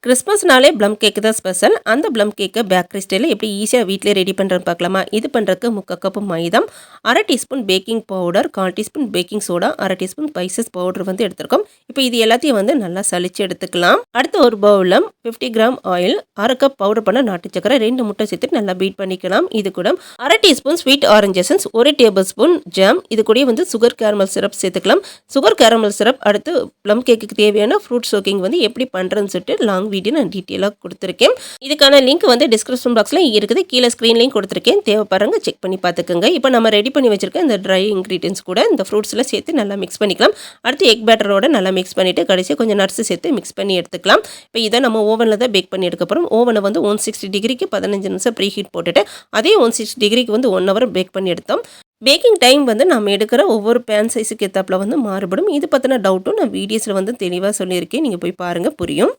கிறிஸ்மஸ்னாலே plum cake தான் special. அந்த plum கேக்கை பேக்கரி ஸ்டைலில் எப்படி ஈஸியாக வீட்டிலே ரெடி பண்ணுறதுன்னு பார்க்கலாமா? இது பண்ணுறதுக்கு 3/4 கப்பு மைதம், 1/2 teaspoon baking powder, 1/4 teaspoon baking soda, 1/2 teaspoon spices powder வந்து எடுத்துருக்கோம். இப்போ இது எல்லாத்தையும் வந்து நல்லா சலிச்சு எடுத்துக்கலாம். அடுத்து ஒரு பவுலில் 50 கிராம் ஆயில், 1/2 கப் பவுடர் பண்ண நாட்டு சக்கரை, 2 முட்டை சேர்த்து நல்லா பீட் பண்ணிக்கலாம். இது கூட 1/2 teaspoon sweet orange essence, 1 table spoon jam, இது கூட வந்து சுகர் கேரமல் சிரப் சேர்த்துக்கலாம். சுகர் கேரமல் சிரப் அடுத்து ப்ளம் கேக்குக்கு தேவையான ஃப்ரூட் சோக்கிங் வந்து எப்படி பண்ணுறதுன்னு சொல்லிட்டு லாங் வீடியோ நான் டீட்டெயிலாக கொடுத்துருக்கேன். இதுக்கான லிங்க் வந்து டிஸ்கிரிப்ஷன் பாக்ஸில் இருக்குது, கீழே ஸ்க்ரீன்லையும் கொடுத்துருக்கேன். தேவைப்படுறவங்க செக் பண்ணி பார்த்துக்கோங்க. இப்போ நம்ம ரெடி பண்ணி வச்சிருக்க இந்த ட்ரை இன்க்ரீடியன்ஸ் கூட இந்த ஃப்ரூட்ஸ்லாம் சேர்த்து நல்லா மிக்ஸ் பண்ணிக்கலாம். அடுத்து எக் பேட்டரோட நல்லா மிக்ஸ் பண்ணிவிட்டு கடைசியாக கொஞ்சம் நட்ஸ் சேர்த்து மிக்ஸ் பண்ணி எடுத்துக்கலாம். இப்போ இதை நம்ம ஓவனில் தான் பேக் பண்ணி எடுக்க போகிறோம். ஓவனை வந்து 160 டிகிரிக்கு 15 நிமிஷம் ப்ரீ ஹீட் போட்டுட்டு அதே 160 டிகிரிக்கு வந்து 1 ஹவர் பேக் பண்ணி எடுத்தோம். பேக்கிங் டைம் வந்து நம்ம எடுக்கிற ஒவ்வொரு பேன் சைஸுக்கு ஏற்றாப்புல வந்து மாறுபடும். இது பற்றின டவுட்டும் நான் வீடியோஸில் வந்து தெளிவாக சொல்லியிருக்கேன். நீங்கள் போய் பாருங்கள், புரியும்.